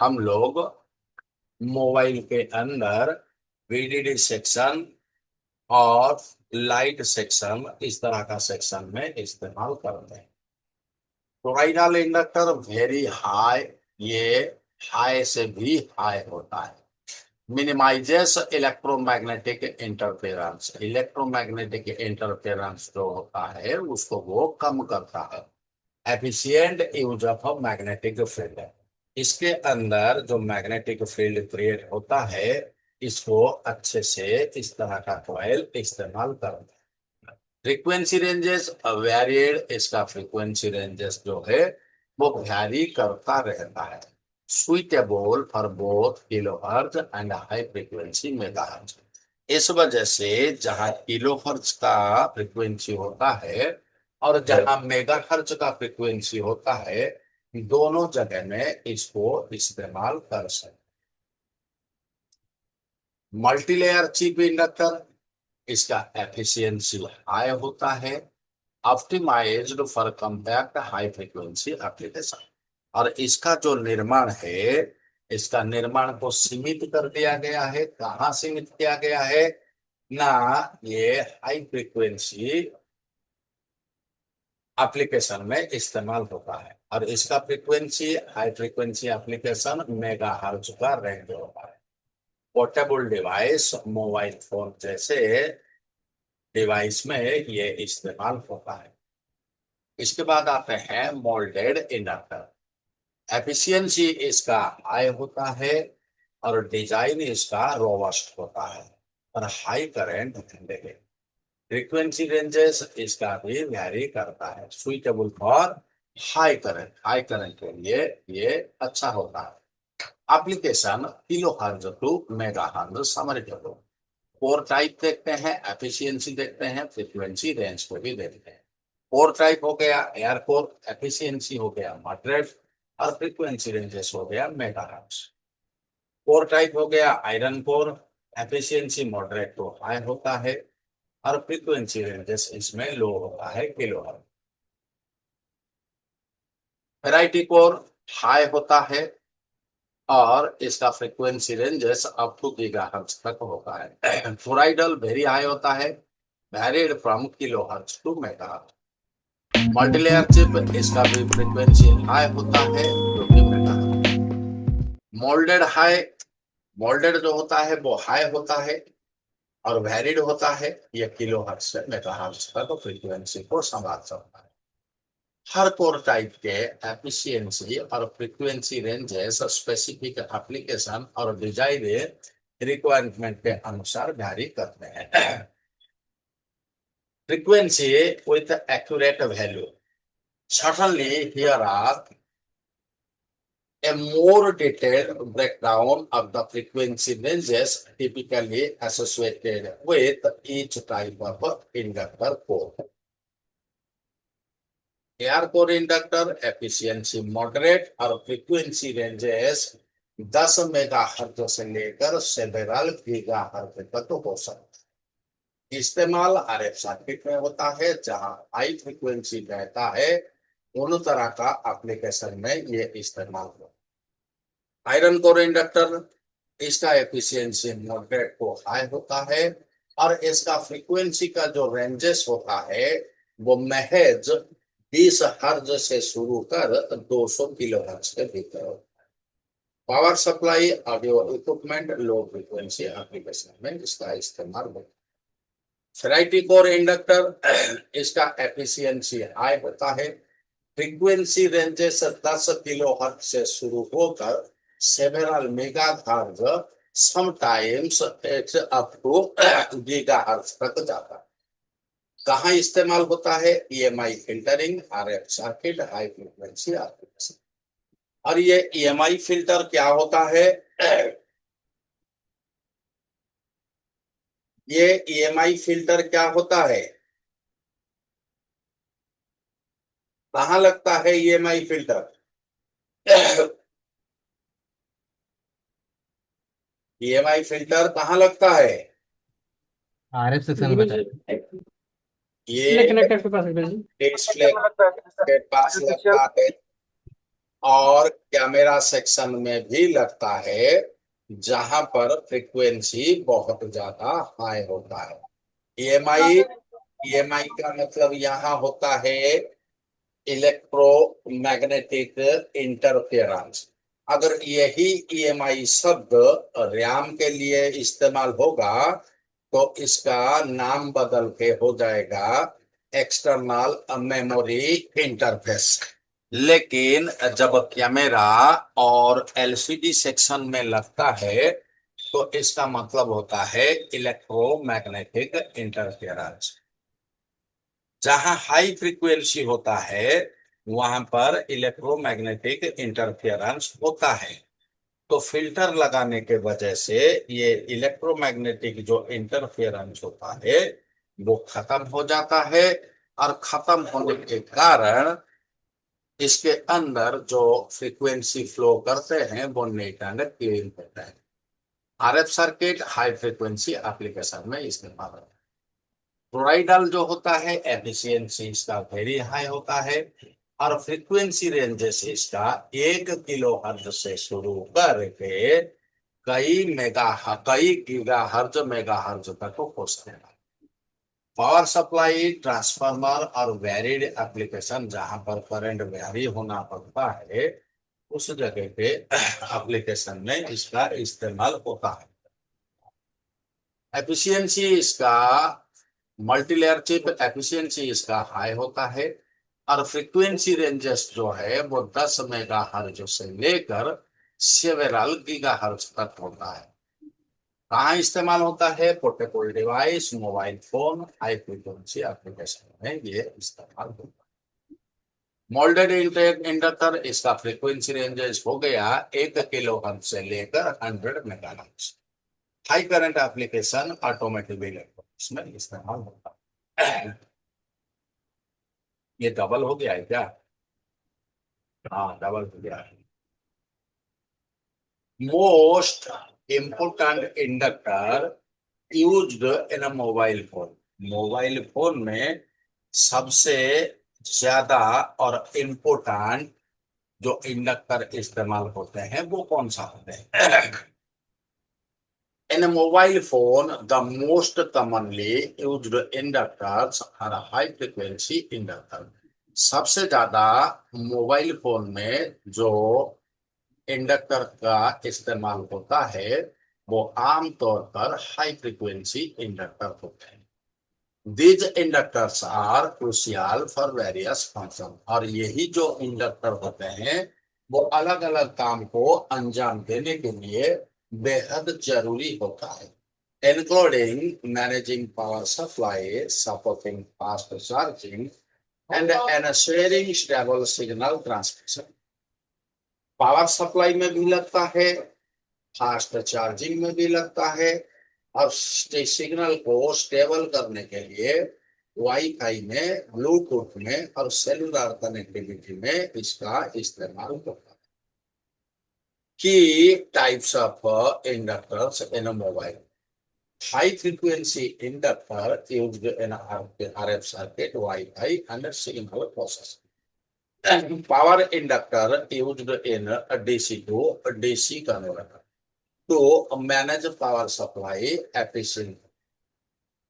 हम लोग मोबाइल के अंदर वीडीडी सेक्शन और लाइट सेक्शन, इस तरह का सेक्शन में इस्तेमाल करते हैं। टोराइडल इंडक्टर वेरी हाई, ये हाई से भी हाई होता है, minimises electromagnetic interference. Electromagnetic interference जो होता है उसको वो कम करता है। Efficient use of magnetic field. इसके अंदर जो मैग्नेटिक फील्ड क्रिएट होता है इसको अच्छे से इस तरह का कॉइल इस्तेमाल करते हैं। Frequency ranges varied. इसका फ्रीक्वेंसी रेंजेस जो है वो वैरी करता रहता है। Suitable for both kilohertz and high frequency megahertz. इस वजह से जहां किलोहर्ट्ज का फ्रीक्वेंसी होता है और जहां मेगाहर्ट्ज का फ्रीक्वेंसी होता है दोनों जगह में इसको इस्तेमाल कर सकते। Multilayer chip inductor. इसका एफिशिएंसी हाई होता है। Optimised for compact high frequency application. और इसका जो निर्माण है इसका निर्माण को सीमित कर दिया गया है। कहाँ सीमित किया गया है ना, ये हाई फ्रीक्वेंसी एप्लीकेशन में इस्तेमाल होता है और इसका frequency high frequency application megahertz का रेंज होता है। पोर्टेबल डिवाइस मोबाइल फोन जैसे डिवाइस में ये इस्तेमाल होता है। इसके बाद आते हैं मोल्डेड इंडक्टर। एफिशिएंसी इसका हाई होता है और डिजाइन इसका रोबस्ट होता है और high current handling. Frequency ranges इसका भी वैरी करता है। Suitable for high current. High current के लिए ये अच्छा होता है। Application kilo hertz to mega hertz समझो। कोर टाइप देखते हैं, एफिशिएंसी देखते हैं, फ्रीक्वेंसी रेंज को भी देखते हैं। कोर टाइप हो गया एयर कोर, एफिशिएंसी हो गया मॉडरेट और फ्रीक्वेंसी रेंजेस हो गया मेगाहर्ट्ज। कोर टाइप हो गया आयरन कोर, एफिशिएंसी मॉडरेट तो हाई होता है और फ्रीक्वेंसी रेंजेस इसमें लो होता है किलोहर्ट्ज। वैरायटी कोर हाई होता है और इसका frequency ranges up to gigahertz तक होता है। टोराइडल वेरी हाई होता है, varied from kilohertz to megahertz. Multilayer chip इसका भी फ्रीक्वेंसी हाई होता है जो कि मेगाहर्ट्ज। Moulded high. मोल्डेड जो होता है वो हाई होता है और वेरिड होता है, यह किलोहर्ट्ज से मेगाहर्ट्ज तक फ्रीक्वेंसी को संभाल सकता है। हर कोर टाइप के एफिशिएंसी और फ्रीक्वेंसी रेंजेस स्पेसिफिक एप्लीकेशन और डिजाइन रिक्वायरमेंट के अनुसार वैरी करते हैं। Frequency with accurate value. Certainly, here are a more detailed breakdown of the frequency ranges typically associated with each type of inductor core. Air core inductor efficiency moderate और फ्रीक्वेंसी रेंजेस 10 मेगाहर्ट्ज से लेकर सेवेरल गीगाहर्ट्ज तक हो सकता है। इस्तेमाल आरएफ सर्किट में होता है जहां हाई फ्रीक्वेंसी रहता है दोनों तरह का एप्लीकेशन में ये इस्तेमाल होता है। आयरन कोर इंडक्टर इसका एफिशिएंसी मॉडरेट को हाई होता है और इसका फ्रीक्वेंसी का जो रेंजेस होता है वो महज 20 हर्ज से शुरू कर 200 किलो हर्ज के भीतर होता है। Power supply audio equipment low frequency application में इसका इस्तेमाल होता है। वैरायटी कोर इंडक्टर इसका एफिशिएंसी हाई होता है। फ्रीक्वेंसी रेंजेस 10 किलो हर्ट्ज से शुरू होकर several megahertz sometimes up to gigahertz तक जाता है। कहाँ इस्तेमाल होता है? EMI filtering, RF circuit, high frequency application. और ये ईएमआई फिल्टर क्या होता है? ये ईएमआई फिल्टर क्या होता है? कहाँ लगता है ईएमआई फिल्टर? ईएमआई फिल्टर कहाँ लगता है? आरएफ सेक्शन में गुरुजी ये डिस्प्ले कनेक्टर के पास है गुरुजी। डिस्प्ले के पास लगता है और कैमरा सेक्शन में भी लगता है जहां पर फ्रीक्वेंसी बहुत ज्यादा हाई होता है। ईएमआई ईएमआई का मतलब यहाँ होता है इलेक्ट्रोमैग्नेटिक इंटरफेरेंस। अगर यही ईएमआई शब्द रैम के लिए इस्तेमाल होगा तो इसका नाम बदल के हो जाएगा एक्सटर्नल मेमोरी इंटरफेस। लेकिन जब कैमरा और एलसीडी सेक्शन में लगता है तो इसका मतलब होता है इलेक्ट्रोमैग्नेटिक इंटरफेरेंस। जहां हाई फ्रीक्वेंसी होता है वहां पर इलेक्ट्रोमैग्नेटिक इंटरफेरेंस होता है। तो फिल्टर लगाने के वजह से ये इलेक्ट्रोमैग्नेटिक जो इंटरफेरेंस होता है वो खत्म हो जाता है, और खत्म होने के कारण इसके अंदर जो फ्रीक्वेंसी फ्लो करते हैं वो नीट एंड क्लीन होता है। RF circuit high frequency application में इस्तेमाल होता है। टोरॉइडल जो होता है एफिशिएंसी इसका वेरी हाई होता है, और फ्रीक्वेंसी रेंजेस इसका 1 किलो हर्ट्ज से शुरू करके कई गीगा हर्ट्ज मेगा हर्ट्ज तक पहुंचते हैं। पावर सप्लाई, ट्रांसफार्मर और वेरिड एप्लीकेशन जहां पर करंट वेरी होना पड़ता है उस जगह पे एप्लीकेशन में इसका इस्तेमाल होता है। एफिशिएंसी इसका मल्टीलेयर चिप एफिशिएंसी इसका हाई होता है, और फ्रीक्वेंसी रेंजेस जो है वो 10 मेगा हर्ट्ज से लेकर सेवेरल गीगा हर्ट्ज तक होता है। कहाँ इस्तेमाल होता है? Portable device, mobile phone, high frequency application में ये इस्तेमाल होता है। मोल्डेड इंडक्टर इसका फ्रीक्वेंसी रेंजेस हो गया 1 किलो हर्ट्ज से लेकर 100 megahertz. High current application automatic electronics में इस्तेमाल होता है। ये डबल हो गया है क्या? हाँ, डबल हो गया है। Most important inductor used in a mobile phone. Mobile phone में सबसे ज्यादा और इम्पोर्टेंट जो इंडक्टर इस्तेमाल होते हैं वो कौन सा होते हैं? In a mobile phone, the most commonly used inductors are high frequency inductor. सबसे ज्यादा मोबाइल फोन में जो इंडक्टर का इस्तेमाल होता है वो आमतौर पर हाई फ्रीक्वेंसी इंडक्टर होते हैं। These inductors are crucial for various functions। और यही जो इंडक्टर होते हैं वो अलग अलग काम को अंजाम देने के लिए बेहद जरूरी होता है, including managing power supply, supporting fast charging, and ensuring stable signal transmission। Power supply में भी लगता है, फास्ट चार्जिंग में भी लगता है, और सिग्नल को स्टेबल करने के लिए वाईफाई में, ब्लूटूथ में और सेलुलर कनेक्टिविटी में इसका इस्तेमाल होता है। की types of inductors in a mobile. High frequency inductor used in RF circuit, WiFi and signal processing. Power inductor used in DC to DC converter to manage power supply efficiently।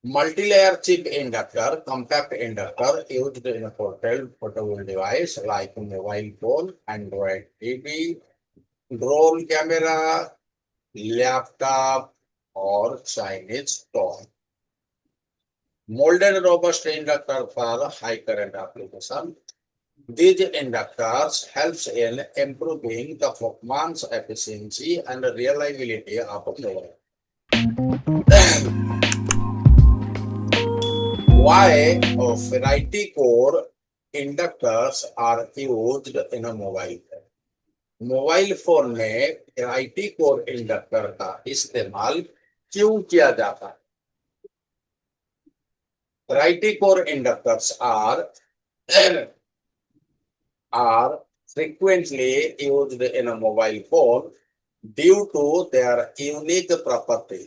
Multi-layer chip inductor, compact inductor used in a portable device like mobile phone, Android TV, drone camera, laptop, or Chinese toy। Molded robust inductor for high current application। These inductors helps in improving the performance, efficiency, and reliability of a mobile। Why variety core inductors are used in a mobile phone? Mobile phone में variety core इंडक्टर का इस्तेमाल क्यों किया जाता है? Variety core inductors are frequently used in a mobile phone due to their unique property।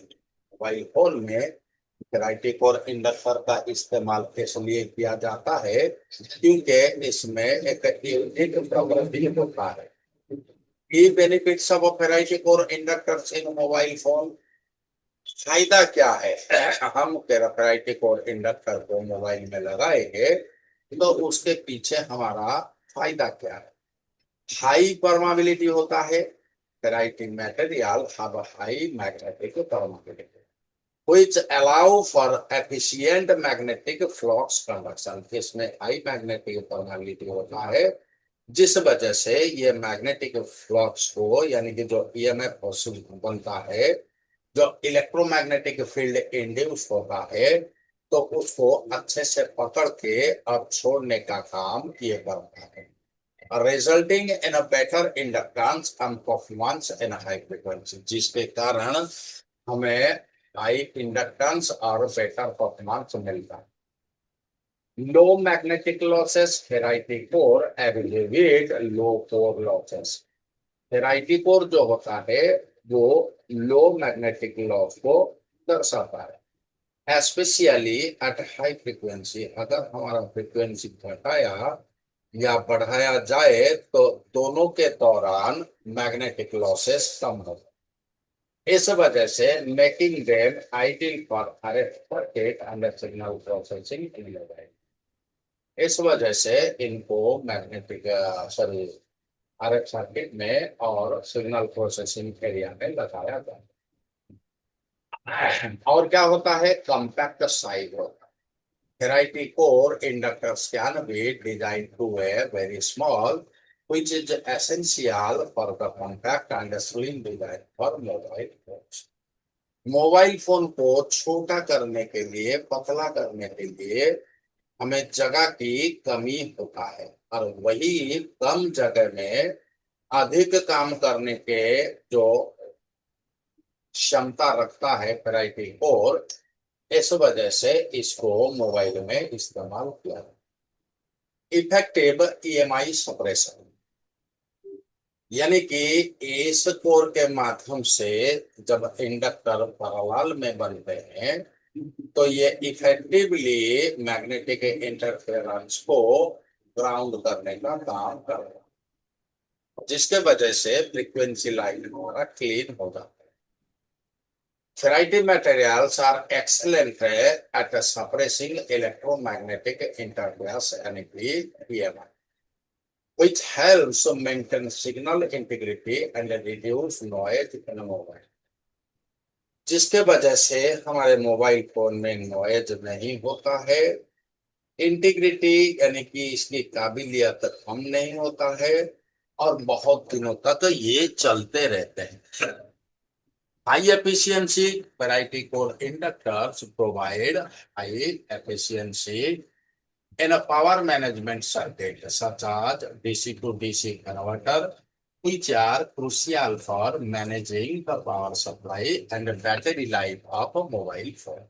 Mobile phone में वैरायटी कोर इंडक्टर का इस्तेमाल इसलिए किया जाता है क्योंकि इसमें एक यूनिक प्रॉपर्टी होता है। Key benefits of variety core inductors in mobile phone. फायदा क्या है? हम वैरायटी कोर इंडक्टर को मोबाइल में लगाएंगे तो उसके पीछे हमारा फायदा क्या है? हाई परमेबिलिटी होता है, ferrite material have a high magnetic permeability, which allow for efficient magnetic flux conduction. इसमें हाई मैग्नेटिक परमेबिलिटी होता है, जिस वजह से ये मैग्नेटिक फ्लक्स को, यानी कि जो ईएमएफ बनता है, जो इलेक्ट्रोमैग्नेटिक फील्ड इंड्यूस होता है, तो उसको अच्छे से पकड़ के अब छोड़ने का काम ये करता है, resulting in a better inductance and performance in high frequency, जिसके कारण हमें हाई इंडक्टेंस और बेटर परफॉर्मेंस मिलता है। लो मैग्नेटिक लॉसेस, फेराइटी कोर एग्रीगेट लो कोर लॉसेस। फेराइटी कोर जो होता है वो लो मैग्नेटिक लॉस को दर्शाता है, स्पेशली एट हाई फ्रीक्वेंसी। अगर हमारा फ्रीक्वेंसी घटाया या बढ़ाया जाए तो दोनों के दौरान मैग्नेटिक लॉसेस कम होते, इस वजह से making them ideal for RF circuit and signal processing in mobile. इस वजह से इनको मैग्नेटिक सॉरी आरएफ सर्किट में और सिग्नल प्रोसेसिंग एरिया में लगाया जाता है। और क्या होता है, कॉम्पैक्ट साइज होता है। Ferrite core inductors can be design to a very small, which is essential for the compact and slim design for mobile phones. Mobile phone को छोटा करने के लिए, पतला करने के लिए हमें जगह की कमी होता है, और वही कम जगह में अधिक काम करने के जो क्षमता रखता है फेराइटी कोर, इस वजह से इसको मोबाइल में इस्तेमाल किया। इफेक्टिव ईएमआई सप्रेशन, यानी कि इस कोर के माध्यम से जब इंडक्टर पैरेलल में बनते हैं तो ये इफेक्टिवली मैग्नेटिक इंटरफेरेंस को ग्राउंड करने का काम करता है, जिसके वजह से फ्रीक्वेंसी लाइन हमारा क्लीन हो जाता है। Ferrite materials are excellent at suppressing electromagnetic interference energy EMI, which helps to maintain signal integrity and reduce noise in a mobile, जिसके वजह से हमारे मोबाइल फोन में नॉइज नहीं होता है, इंटीग्रिटी यानी कि इसकी काबिलियत कम नहीं होता है, और बहुत दिनों तक ये चलते रहते हैं। High efficiency variety core inductors provide high efficiency in a power management circuit such as DC to DC converter, which are crucial for managing the power supply and battery life of a mobile phone.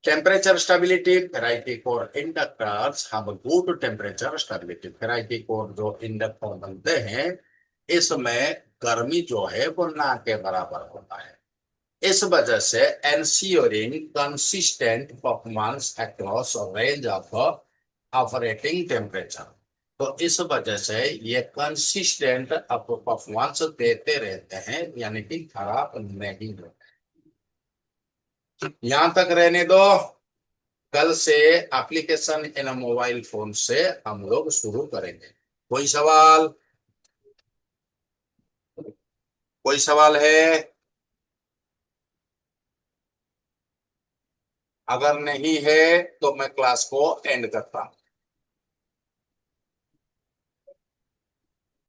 Temperature stability, variety core inductors have a good temperature stability. Variety core जो इंडक्टर बनते हैं इसमें गर्मी जो है वो ना के बराबर होता है, इस वजह से ensuring consistent performance across a range of operating temperature, तो इस वजह से ये कंसिस्टेंट परफॉर्मेंस देते रहते हैं, यानी कि खराब नहीं होते। यहां तक रहने दो, कल से एप्लीकेशन इन मोबाइल फोन से हम लोग शुरू करेंगे। कोई सवाल, कोई सवाल है? अगर नहीं है तो मैं क्लास को एंड करता हूं।